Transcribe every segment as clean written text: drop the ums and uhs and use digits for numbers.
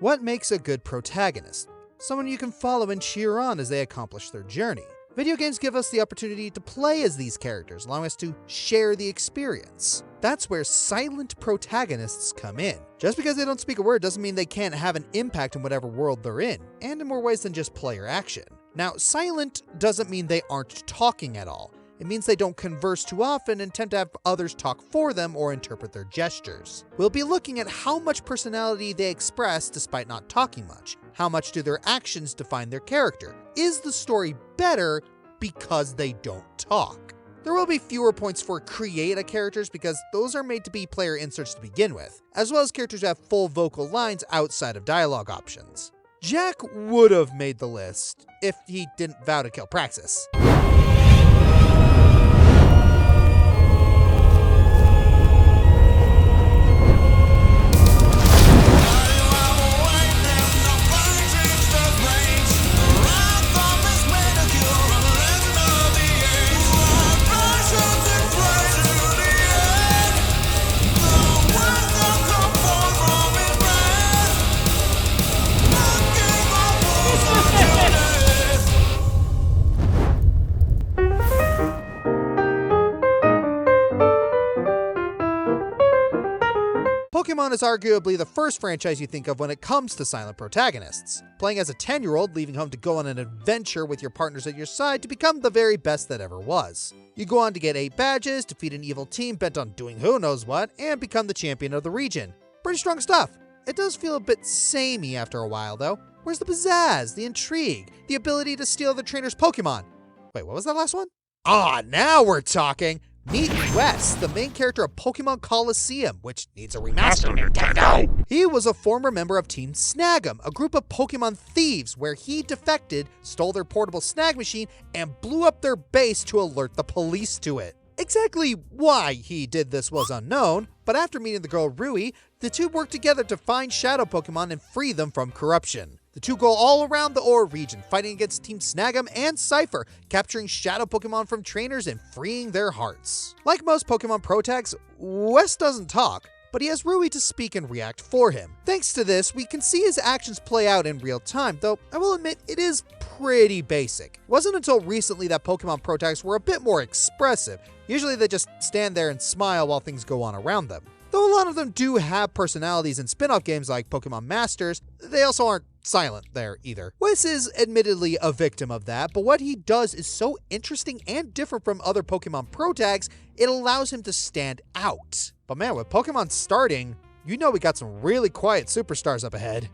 What makes a good protagonist? Someone you can follow and cheer on as they accomplish their journey. Video games give us the opportunity to play as these characters, allowing us to share the experience. That's where silent protagonists come in. Just because they don't speak a word doesn't mean they can't have an impact in whatever world they're in, and in more ways than just player action. Now, silent doesn't mean they aren't talking at all. It means they don't converse too often and tend to have others talk for them or interpret their gestures. We'll be looking at how much personality they express despite not talking much. How much do their actions define their character? Is the story better because they don't talk? There will be fewer points for create-a characters because those are made to be player inserts to begin with, as well as characters who have full vocal lines outside of dialogue options. Jack would have made the list if he didn't vow to kill Praxis. Pokémon is arguably the first franchise you think of when it comes to silent protagonists. Playing as a 10-year-old, leaving home to go on an adventure with your partners at your side to become the very best that ever was. You go on to get 8 badges, defeat an evil team bent on doing who knows what, and become the champion of the region. Pretty strong stuff. It does feel a bit samey after a while though. Where's the pizzazz, the intrigue, the ability to steal the trainer's Pokémon? Wait, what was that last one? Ah, now we're talking! Meet Wes, the main character of Pokémon Coliseum, which needs a remaster, Nintendo! He was a former member of Team Snag'em, a group of Pokémon thieves where he defected, stole their portable snag machine, and blew up their base to alert the police to it. Exactly why he did this was unknown, but after meeting the girl Rui, the two worked together to find Shadow Pokémon and free them from corruption. The two go all around the Ore region, fighting against Team Snag'em and Cypher, capturing Shadow Pokémon from trainers and freeing their hearts. Like most Pokémon protags, Wes doesn't talk, but he has Rui to speak and react for him. Thanks to this, we can see his actions play out in real time, though I will admit it is pretty basic. It wasn't until recently that Pokémon protags were a bit more expressive. Usually they just stand there and smile while things go on around them. Though a lot of them do have personalities in spin-off games like Pokémon Masters, they also aren't silent there either. Wes is admittedly a victim of that, but what he does is so interesting and different from other Pokémon protags, it allows him to stand out. But man, with Pokémon starting, you know we got some really quiet superstars up ahead.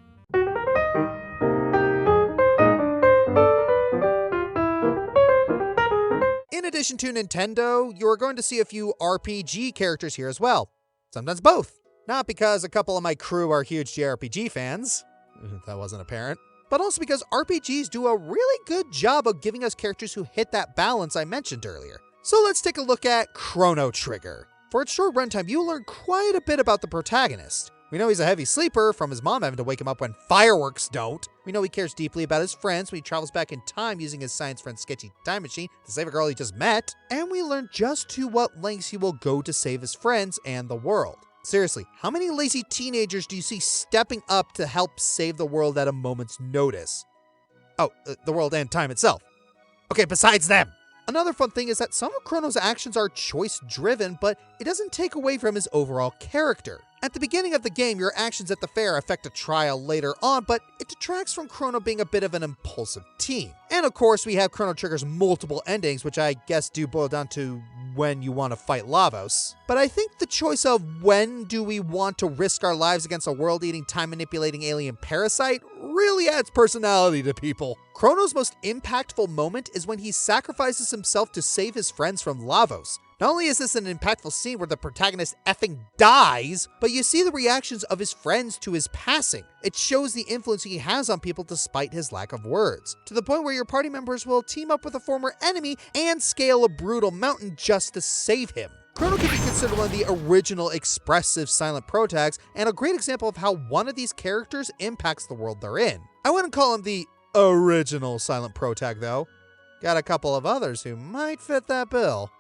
In addition to Nintendo, you are going to see a few RPG characters here as well. Sometimes both. Not because a couple of my crew are huge JRPG fans, if that wasn't apparent, but also because RPGs do a really good job of giving us characters who hit that balance I mentioned earlier. So let's take a look at Chrono Trigger. For its short runtime, you learn quite a bit about the protagonist. We know he's a heavy sleeper from his mom having to wake him up when fireworks don't. We know he cares deeply about his friends when he travels back in time using his science friend's sketchy time machine to save a girl he just met. And we learn just to what lengths he will go to save his friends and the world. Seriously, how many lazy teenagers do you see stepping up to help save the world at a moment's notice? Oh, the world and time itself. Okay, besides them. Another fun thing is that some of Chrono's actions are choice-driven, but it doesn't take away from his overall character. At the beginning of the game, your actions at the fair affect a trial later on, but it detracts from Chrono being a bit of an impulsive teen. And of course, we have Chrono Trigger's multiple endings, which I guess do boil down to when you want to fight Lavos. But I think the choice of when do we want to risk our lives against a world-eating, time-manipulating alien parasite really adds personality to people. Chrono's most impactful moment is when he sacrifices himself to save his friends from Lavos. Not only is this an impactful scene where the protagonist effing dies, but you see the reactions of his friends to his passing. It shows the influence he has on people despite his lack of words, to the point where your party members will team up with a former enemy and scale a brutal mountain just to save him. Chrono can be considered one of the original expressive silent protags, and a great example of how one of these characters impacts the world they're in. I wouldn't call him the original silent protag though. Got a couple of others who might fit that bill.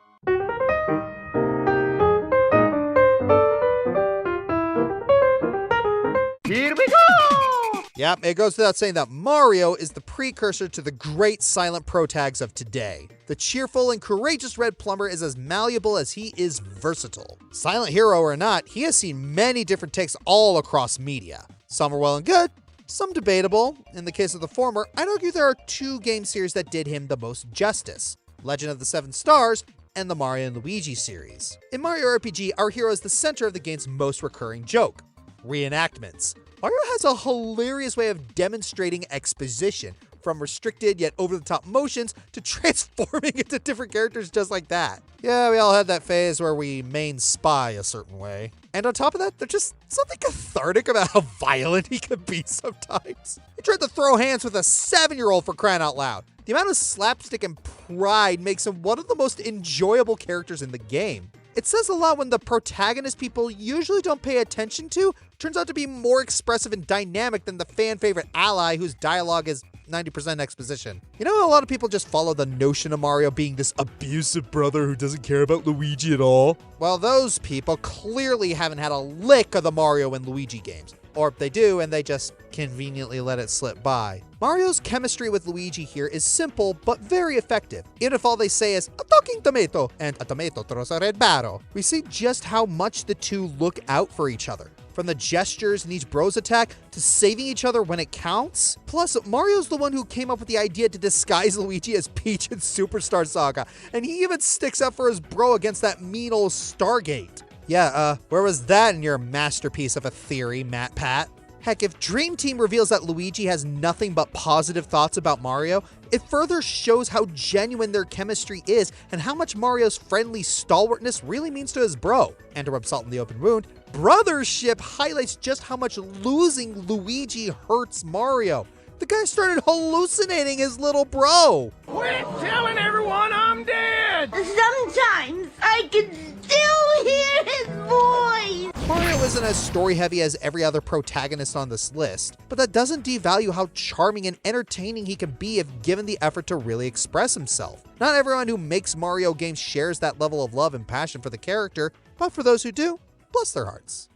Here we go! Yep, it goes without saying that Mario is the precursor to the great silent protags of today. The cheerful and courageous Red Plumber is as malleable as he is versatile. Silent hero or not, he has seen many different takes all across media. Some are well and good, some debatable. In the case of the former, I'd argue there are two game series that did him the most justice: Legend of the Seven Stars and the Mario and Luigi series. In Mario RPG, our hero is the center of the game's most recurring joke: reenactments. Mario has a hilarious way of demonstrating exposition, from restricted yet over-the-top motions to transforming into different characters just like that. Yeah, we all had that phase where we main spy a certain way. And on top of that, there's just something cathartic about how violent he can be sometimes. He tried to throw hands with a 7-year-old, for crying out loud. The amount of slapstick and pride makes him one of the most enjoyable characters in the game. It says a lot when the protagonist people usually don't pay attention to turns out to be more expressive and dynamic than the fan-favorite ally whose dialogue is 90% exposition. You know, a lot of people just follow the notion of Mario being this abusive brother who doesn't care about Luigi at all. Well, those people clearly haven't had a lick of the Mario and Luigi games. Or they do, and they just conveniently let it slip by. Mario's chemistry with Luigi here is simple, but very effective. Even if all they say is, "a talking tomato," and "a tomato throws a red barrel," we see just how much the two look out for each other. From the gestures in each bro's attack to saving each other when it counts. Plus, Mario's the one who came up with the idea to disguise Luigi as Peach in Superstar Saga, and he even sticks up for his bro against that mean old Stargate. Yeah, where was that in your masterpiece of a theory, Matt Pat? Heck, if Dream Team reveals that Luigi has nothing but positive thoughts about Mario, it further shows how genuine their chemistry is and how much Mario's friendly stalwartness really means to his bro. And to rub salt in the open wound, brothership highlights just how much losing Luigi hurts Mario. The guy started hallucinating his little bro. Quit telling everyone I'm dead! Sometimes I can still hear his voice! Mario isn't as story-heavy as every other protagonist on this list, but that doesn't devalue how charming and entertaining he can be if given the effort to really express himself. Not everyone who makes Mario games shares that level of love and passion for the character, but for those who do, bless their hearts.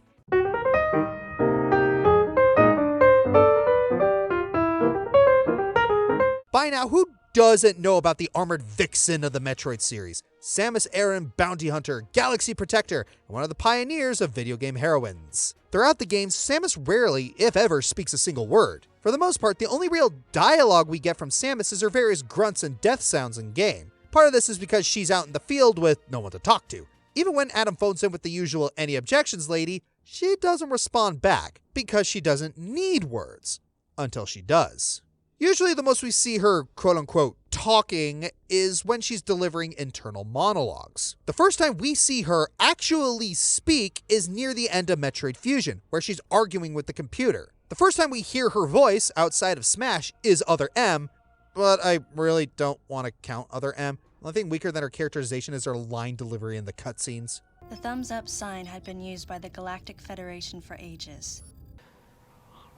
By now, who doesn't know about the armored vixen of the Metroid series? Samus Aran, bounty hunter, galaxy protector, and one of the pioneers of video game heroines. Throughout the games, Samus rarely, if ever, speaks a single word. For the most part, the only real dialogue we get from Samus is her various grunts and death sounds in game. Part of this is because she's out in the field with no one to talk to. Even when Adam phones in with the usual "any objections, lady," she doesn't respond back, because she doesn't need words. Until she does. Usually the most we see her quote-unquote talking is when she's delivering internal monologues. The first time we see her actually speak is near the end of Metroid Fusion, where she's arguing with the computer. The first time we hear her voice outside of Smash is Other M, but I really don't want to count Other M. The only thing weaker than her characterization is her line delivery in the cutscenes. The thumbs up sign had been used by the Galactic Federation for ages.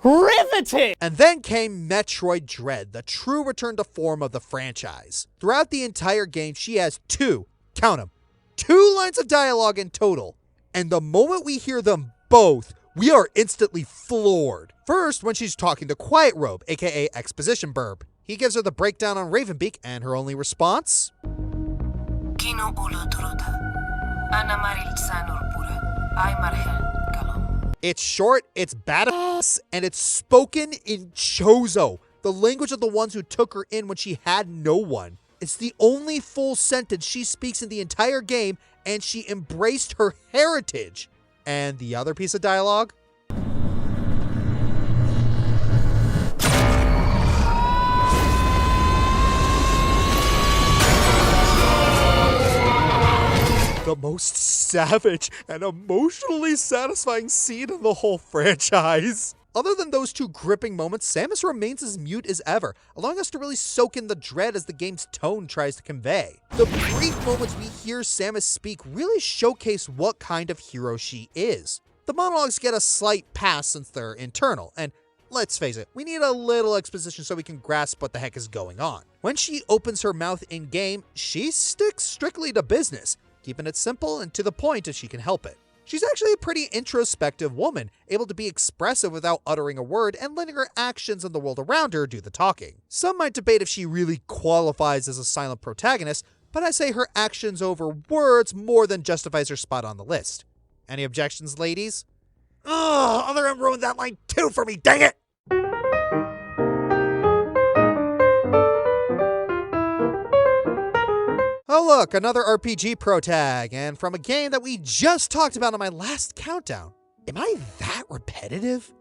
Riveting! And then came Metroid Dread, the true return to form of the franchise. Throughout the entire game, she has count 'em, 2 lines of dialogue in total. And the moment we hear them both, we are instantly floored. First, when she's talking to Quiet Robe, aka Exposition Burb. He gives her the breakdown on Ravenbeak, and her only response? Kino ulo turuta. Ana maril sanur pura. Ay marhel kalom. It's short, it's badass, and it's spoken in Chozo, the language of the ones who took her in when she had no one. It's the only full sentence she speaks in the entire game, and she embraced her heritage. And the other piece of dialogue? The most savage and emotionally satisfying scene in the whole franchise. Other than those 2 gripping moments, Samus remains as mute as ever, allowing us to really soak in the dread as the game's tone tries to convey. The brief moments we hear Samus speak really showcase what kind of hero she is. The monologues get a slight pass since they're internal, and let's face it, we need a little exposition so we can grasp what the heck is going on. When she opens her mouth in-game, she sticks strictly to business, keeping it simple and to the point if she can help it. She's actually a pretty introspective woman, able to be expressive without uttering a word and letting her actions and the world around her do the talking. Some might debate if she really qualifies as a silent protagonist, but I say her actions over words more than justifies her spot on the list. Any objections, ladies? Ugh, Other M ruined that line too for me, dang it! Oh look, another RPG protag, and from a game that we just talked about on my last countdown. Am I that repetitive?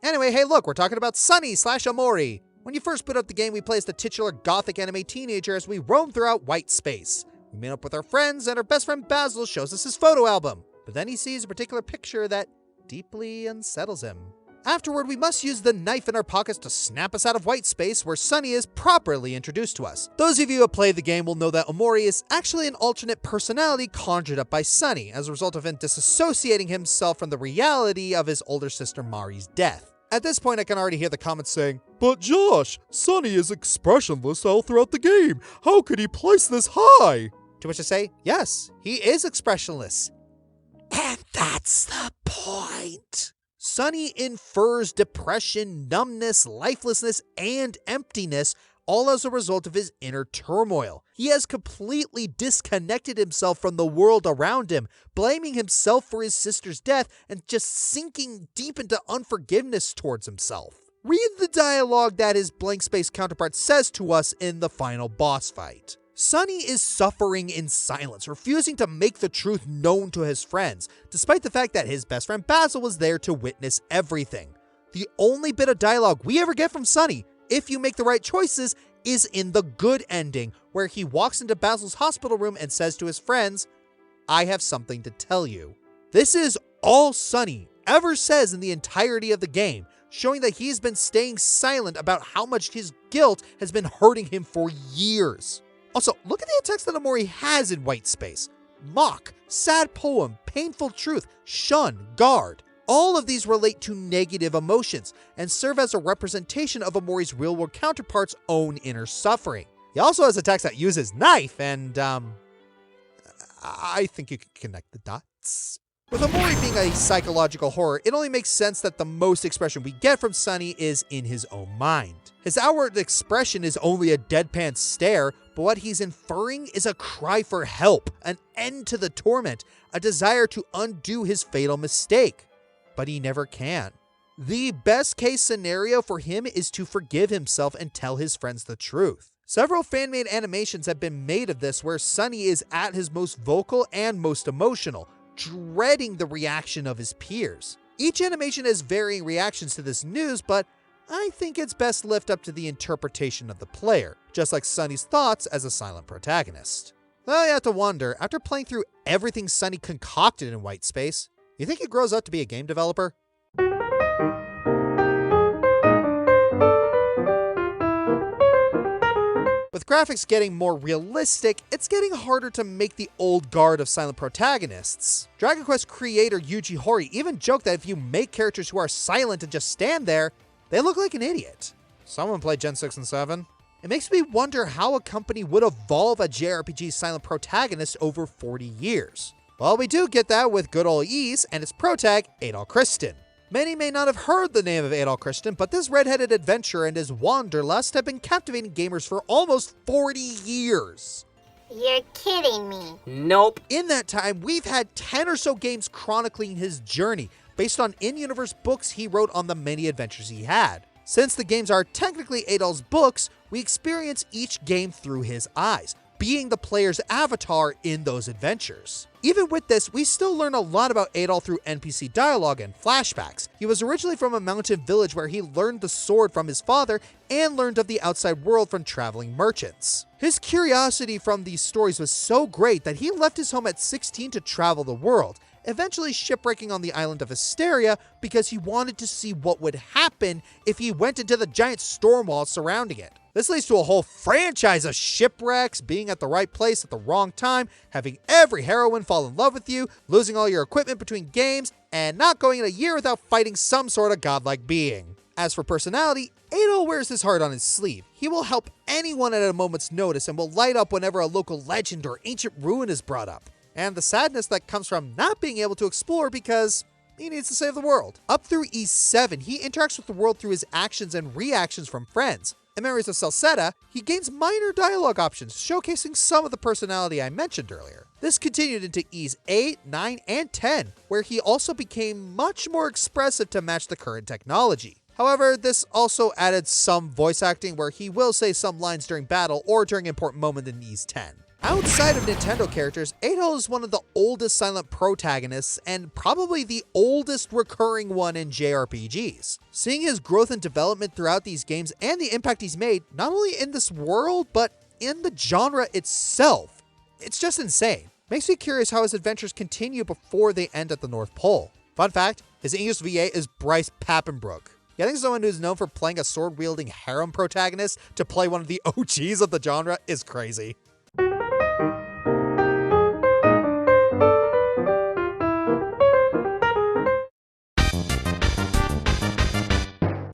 Anyway, hey look, we're talking about Sunny / Omori. When you first boot up the game, we play as the titular gothic anime teenager as we roam throughout white space. We meet up with our friends, and our best friend Basil shows us his photo album. But then he sees a particular picture that deeply unsettles him. Afterward, we must use the knife in our pockets to snap us out of white space where Sunny is properly introduced to us. Those of you who have played the game will know that Omori is actually an alternate personality conjured up by Sunny as a result of him disassociating himself from the reality of his older sister Mari's death. At this point, I can already hear the comments saying, "But Josh, Sunny is expressionless all throughout the game. How could he place this high?" To which I say, yes, he is expressionless. And that's the point. Sunny infers depression, numbness, lifelessness, and emptiness, all as a result of his inner turmoil. He has completely disconnected himself from the world around him, blaming himself for his sister's death and just sinking deep into unforgiveness towards himself. Read the dialogue that his blank space counterpart says to us in the final boss fight. Sunny is suffering in silence, refusing to make the truth known to his friends, despite the fact that his best friend Basil was there to witness everything. The only bit of dialogue we ever get from Sunny, if you make the right choices, is in the good ending, where he walks into Basil's hospital room and says to his friends, "I have something to tell you." This is all Sunny ever says in the entirety of the game, showing that he's been staying silent about how much his guilt has been hurting him for years. Also, look at the attacks that Omori has in white space. Mock, sad poem, painful truth, shun, guard. All of these relate to negative emotions and serve as a representation of Omori's real-world counterpart's own inner suffering. He also has attacks that use his knife, and I think you can connect the dots. With Omori being a psychological horror, it only makes sense that the most expression we get from Sunny is in his own mind. His outward expression is only a deadpan stare, but what he's inferring is a cry for help, an end to the torment, a desire to undo his fatal mistake. But he never can. The best case scenario for him is to forgive himself and tell his friends the truth. Several fan-made animations have been made of this where Sunny is at his most vocal and most emotional, dreading the reaction of his peers. Each animation has varying reactions to this news, but I think it's best left up to the interpretation of the player, just like Sunny's thoughts as a silent protagonist. Though you have to wonder, after playing through everything Sunny concocted in white space, you think he grows up to be a game developer? With graphics getting more realistic, it's getting harder to make the old guard of silent protagonists. Dragon Quest creator Yuji Horii even joked that if you make characters who are silent and just stand there, they look like an idiot. Someone played Gen 6 and 7. It makes me wonder how a company would evolve a JRPG silent protagonist over 40 years. Well, we do get that with good old Ys and its protag, Adol Christin. Many may not have heard the name of Adol Christin, but this red-headed adventurer and his wanderlust have been captivating gamers for almost 40 years. You're kidding me. Nope. In that time, we've had 10 or so games chronicling his journey, based on in-universe books he wrote on the many adventures he had. Since the games are technically Adol's books, we experience each game through his eyes, being the player's avatar in those adventures. Even with this, we still learn a lot about Adol through NPC dialogue and flashbacks. He was originally from a mountain village where he learned the sword from his father and learned of the outside world from traveling merchants. His curiosity from these stories was so great that he left his home at 16 to travel the world, eventually shipwrecking on the island of Asteria because he wanted to see what would happen if he went into the giant storm wall surrounding it. This leads to a whole franchise of shipwrecks, being at the right place at the wrong time, having every heroine fall in love with you, losing all your equipment between games, and not going in a year without fighting some sort of godlike being. As for personality, Adol wears his heart on his sleeve. He will help anyone at a moment's notice and will light up whenever a local legend or ancient ruin is brought up. and the sadness that comes from not being able to explore because he needs to save the world. Up through E7, he interacts with the world through his actions and reactions from friends. In Memories of Celceta, he gains minor dialogue options, showcasing some of the personality I mentioned earlier. This continued into E's 8, 9, and 10, where he also became much more expressive to match the current technology. However, this also added some voice acting where he will say some lines during battle or during important moments in E's 10. Outside of Nintendo characters, 8-Hole is one of the oldest silent protagonists and probably the oldest recurring one in JRPGs. Seeing his growth and development throughout these games and the impact he's made, not only in this world, but in the genre itself, it's just insane. Makes me curious how his adventures continue before they end at the North Pole. Fun fact, his English VA is Bryce Papenbrook. Getting someone who's known for playing a sword-wielding harem protagonist to play one of the OGs of the genre is crazy.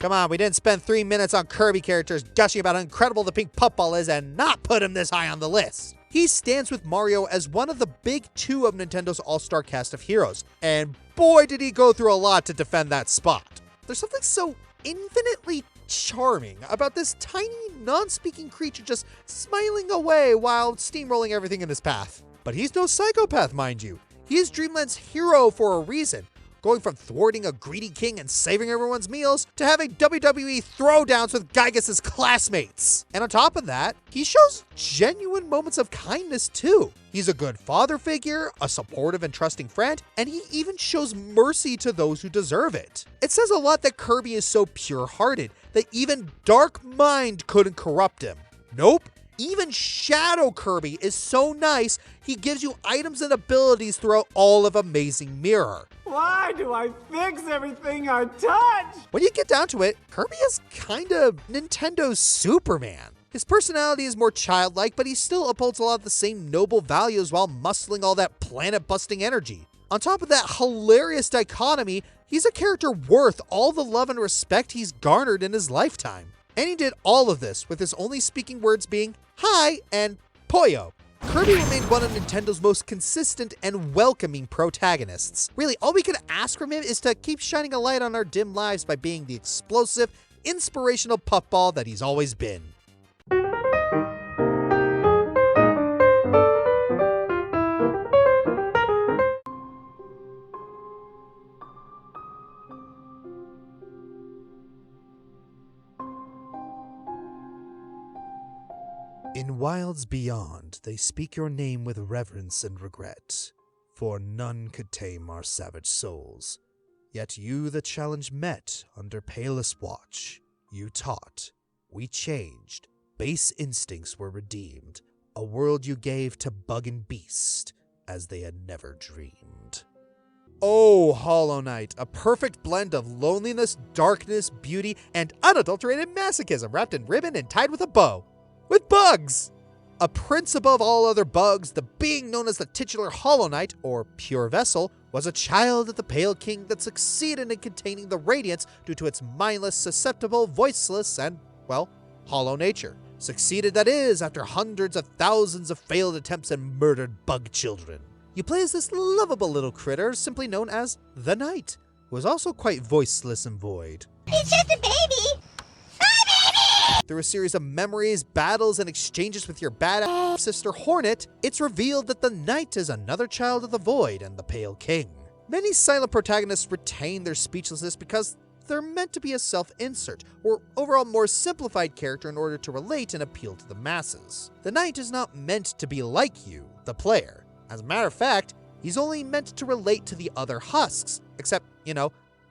Come on, we didn't spend 3 minutes on Kirby characters gushing about how incredible the pink puffball is and not put him this high on the list. He stands with Mario as one of the big two of Nintendo's all-star cast of heroes, and boy did he go through a lot to defend that spot. There's something so infinitely charming about this tiny, non-speaking creature just smiling away while steamrolling everything in his path. But he's no psychopath, mind you. He is Dreamland's hero for a reason, going from thwarting a greedy king and saving everyone's meals to having WWE throwdowns with Gygas's classmates. And on top of that, he shows genuine moments of kindness too. He's a good father figure, a supportive and trusting friend, and he even shows mercy to those who deserve it. It says a lot that Kirby is so pure-hearted that even Dark Mind couldn't corrupt him. Nope. Even Shadow Kirby is so nice, he gives you items and abilities throughout all of Amazing Mirror. Why do I fix everything I touch? When you get down to it, Kirby is kinda Nintendo's Superman. His personality is more childlike, but he still upholds a lot of the same noble values while muscling all that planet-busting energy. On top of that hilarious dichotomy, he's a character worth all the love and respect he's garnered in his lifetime. And he did all of this with his only speaking words being hi and Poyo. Kirby remained one of Nintendo's most consistent and welcoming protagonists. Really, all we could ask from him is to keep shining a light on our dim lives by being the explosive, inspirational puffball that he's always been. In wilds beyond, they speak your name with reverence and regret, for none could tame our savage souls. Yet you the challenge met under palest watch. You taught, we changed, base instincts were redeemed, a world you gave to bug and beast, as they had never dreamed. Oh, Hollow Knight, a perfect blend of loneliness, darkness, beauty, and unadulterated masochism wrapped in ribbon and tied with a bow. With bugs! A prince above all other bugs, the being known as the titular Hollow Knight, or Pure Vessel, was a child of the Pale King that succeeded in containing the Radiance due to its mindless, susceptible, voiceless, and, well, hollow nature. Succeeded, that is, after hundreds of thousands of failed attempts and murdered bug children. You play as this lovable little critter, simply known as the Knight, who is also quite voiceless and void. It's just a baby. Through a series of memories, battles, and exchanges with your badass sister Hornet, it's revealed that the Knight is another child of the Void and the Pale King. Many silent protagonists retain their speechlessness because they're meant to be a self-insert, or overall more simplified character in order to relate and appeal to the masses. The Knight is not meant to be like you, the player. As a matter of fact, he's only meant to relate to the other husks, except,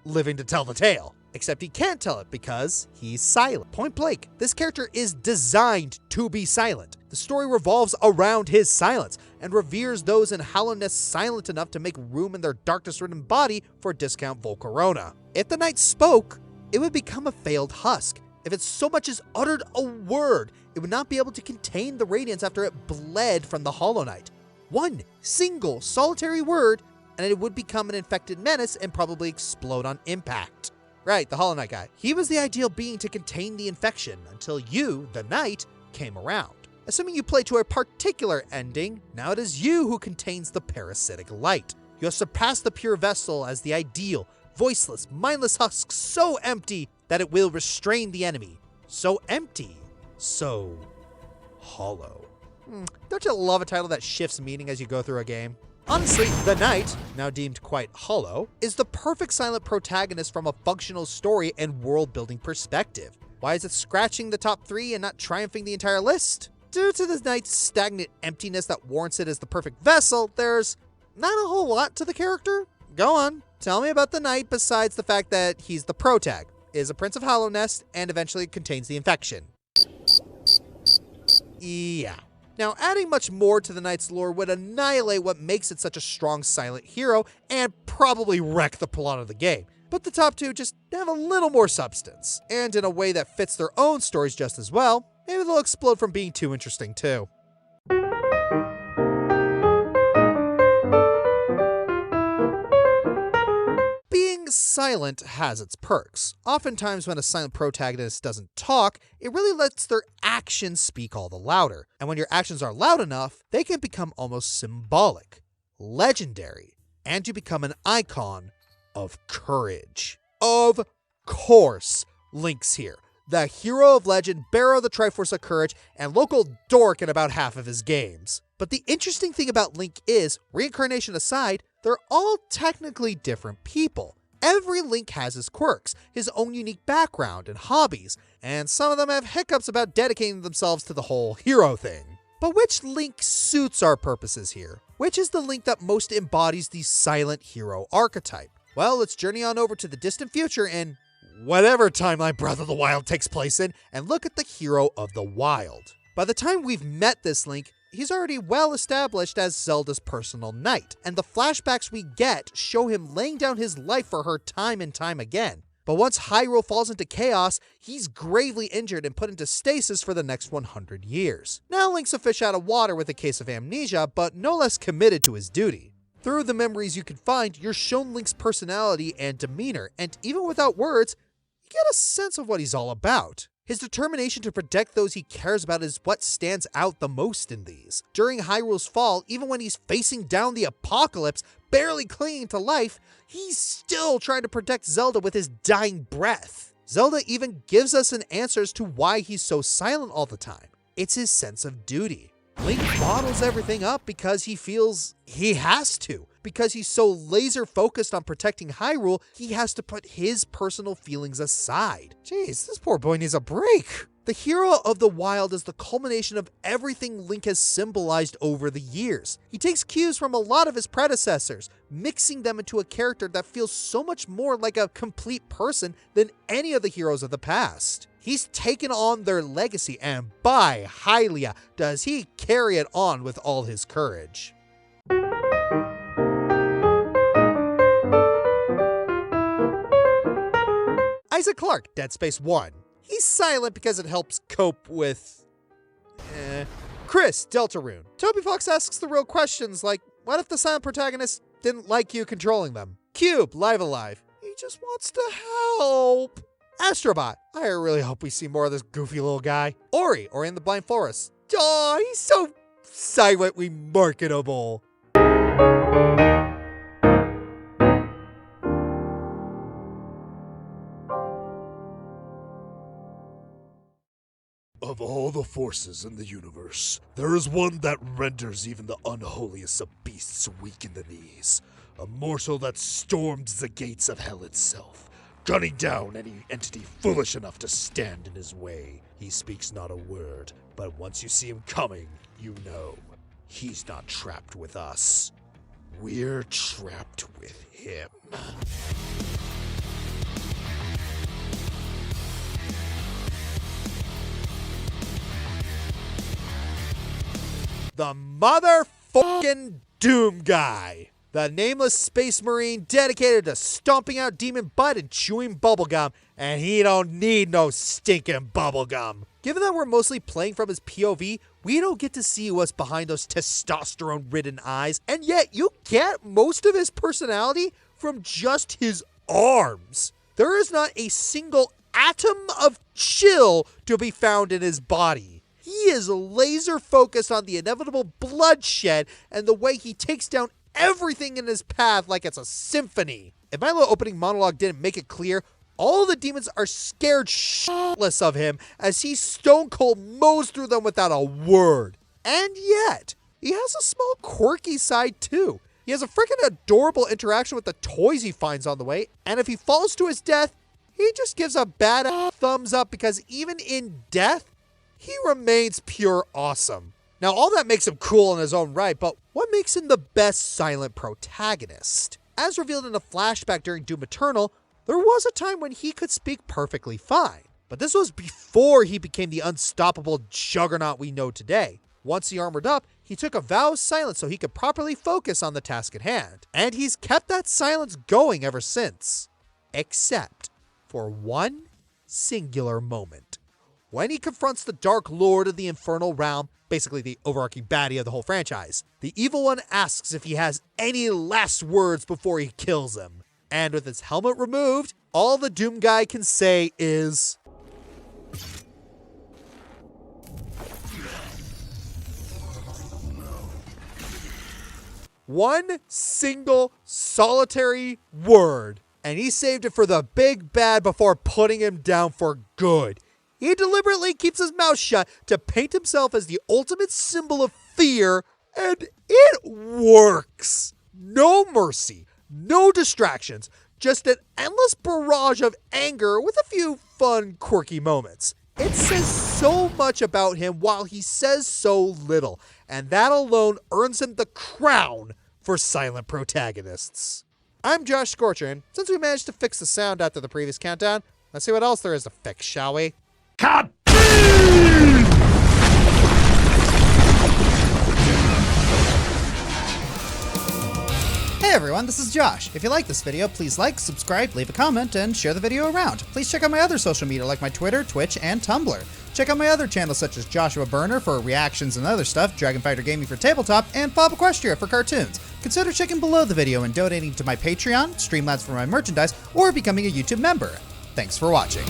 living to tell the tale. Except he can't tell it because he's silent. Point blank, this character is designed to be silent. The story revolves around his silence and reveres those in hollowness silent enough to make room in their darkness-ridden body for discount Volcarona. If the Knight spoke, it would become a failed husk. If it so much as uttered a word, it would not be able to contain the radiance after it bled from the Hollow Knight. One single solitary word, and it would become an infected menace and probably explode on impact. Right, the Hollow Knight guy. He was the ideal being to contain the infection until you, the Knight, came around. Assuming you play to a particular ending, now it is you who contains the parasitic light. You have surpassed the pure vessel as the ideal, voiceless, mindless husk so empty that it will restrain the enemy. So empty, so hollow. Don't you love a title that shifts meaning as you go through a game? Honestly, The Knight, now deemed quite hollow, is the perfect silent protagonist from a functional story and world-building perspective. Why is it scratching the top 3 and not triumphing the entire list? Due to the Knight's stagnant emptiness that warrants it as the perfect vessel, there's not a whole lot to the character. Go on, tell me about the Knight besides the fact that he's the protag, is a Prince of Hollowness, and eventually contains the infection. Yeah. Now, adding much more to the Knight's lore would annihilate what makes it such a strong silent hero and probably wreck the plot of the game. But the top 2 just have a little more substance, and in a way that fits their own stories just as well. Maybe they'll explode from being too interesting too. Being silent has its perks. Oftentimes when a silent protagonist doesn't talk, it really lets their actions speak all the louder. And when your actions are loud enough, they can become almost symbolic, legendary, and you become an icon of courage. Of course, Link's here. The hero of legend, bearer of the Triforce of Courage, and local dork in about half of his games. But the interesting thing about Link is, reincarnation aside, they're all technically different people. Every Link has his quirks, his own unique background and hobbies, and some of them have hiccups about dedicating themselves to the whole hero thing. But which Link suits our purposes here? Which is the Link that most embodies the silent hero archetype? Well, let's journey on over to the distant future in whatever timeline Breath of the Wild takes place in, and look at the hero of the wild. By the time we've met this Link, he's already well established as Zelda's personal knight, and the flashbacks we get show him laying down his life for her time and time again. But once Hyrule falls into chaos, he's gravely injured and put into stasis for the next 100 years. Now Link's a fish out of water with a case of amnesia, but no less committed to his duty. Through the memories you can find, you're shown Link's personality and demeanor, and even without words, you get a sense of what he's all about. His determination to protect those he cares about is what stands out the most in these. During Hyrule's fall, even when he's facing down the apocalypse, barely clinging to life, he's still trying to protect Zelda with his dying breath. Zelda even gives us an answer as to why he's so silent all the time. It's his sense of duty. Link bottles everything up because he feels he has to. Because he's so laser focused on protecting Hyrule, he has to put his personal feelings aside. Jeez, this poor boy needs a break. The hero of the wild is the culmination of everything Link has symbolized over the years. He takes cues from a lot of his predecessors, mixing them into a character that feels so much more like a complete person than any of the heroes of the past. He's taken on their legacy, and by Hylia, does he carry it on with all his courage. Isaac Clarke, Dead Space 1. He's silent because it helps cope with... Chris, Deltarune. Toby Fox asks the real questions like, what if the silent protagonist didn't like you controlling them? Cube, Live Alive. He just wants to help. Astrobot. I really hope we see more of this goofy little guy. Ori in the Blind Forest. Aw, he's so silently marketable. Of all the forces in the universe, there is one that renders even the unholiest of beasts weak in the knees. A mortal that storms the gates of hell itself, gunning down any entity foolish enough to stand in his way. He speaks not a word, but once you see him coming, you know he's not trapped with us. We're trapped with him. The motherfucking Doom Guy. The nameless space marine dedicated to stomping out demon butt and chewing bubblegum, and he don't need no stinking bubblegum. Given that we're mostly playing from his POV, we don't get to see what's behind those testosterone-ridden eyes, and yet you get most of his personality from just his arms. There is not a single atom of chill to be found in his body. He is laser focused on the inevitable bloodshed and the way he takes down everything in his path like it's a symphony. If my little opening monologue didn't make it clear, all the demons are scared shitless of him as he stone cold mows through them without a word. And yet, he has a small quirky side too. He has a freaking adorable interaction with the toys he finds on the way, and if he falls to his death, he just gives a bad thumbs up because even in death, he remains pure awesome. Now, all that makes him cool in his own right, but what makes him the best silent protagonist? As revealed in a flashback during Doom Eternal, there was a time when he could speak perfectly fine. But this was before he became the unstoppable juggernaut we know today. Once he armored up, he took a vow of silence so he could properly focus on the task at hand. And he's kept that silence going ever since. Except for one singular moment. When he confronts the Dark Lord of the Infernal Realm, basically the overarching baddie of the whole franchise, the Evil One asks if he has any last words before he kills him. And with his helmet removed, all the Doom guy can say is... one single solitary word. And he saved it for the big bad before putting him down for good. He deliberately keeps his mouth shut to paint himself as the ultimate symbol of fear, and it works. No mercy, no distractions, just an endless barrage of anger with a few fun, quirky moments. It says so much about him while he says so little, and that alone earns him the crown for silent protagonists. I'm joshscorcher, and since we managed to fix the sound after the previous countdown, let's see what else there is to fix, shall we? Cut! Hey everyone, this is Josh. If you like this video, please like, subscribe, leave a comment, and share the video around. Please check out my other social media like my Twitter, Twitch, and Tumblr. Check out my other channels such as Joshua Burner for reactions and other stuff, Dragon Fighter Gaming for tabletop, and Bob Equestria for cartoons. Consider checking below the video and donating to my Patreon, Streamlabs for my merchandise, or becoming a YouTube member. Thanks for watching.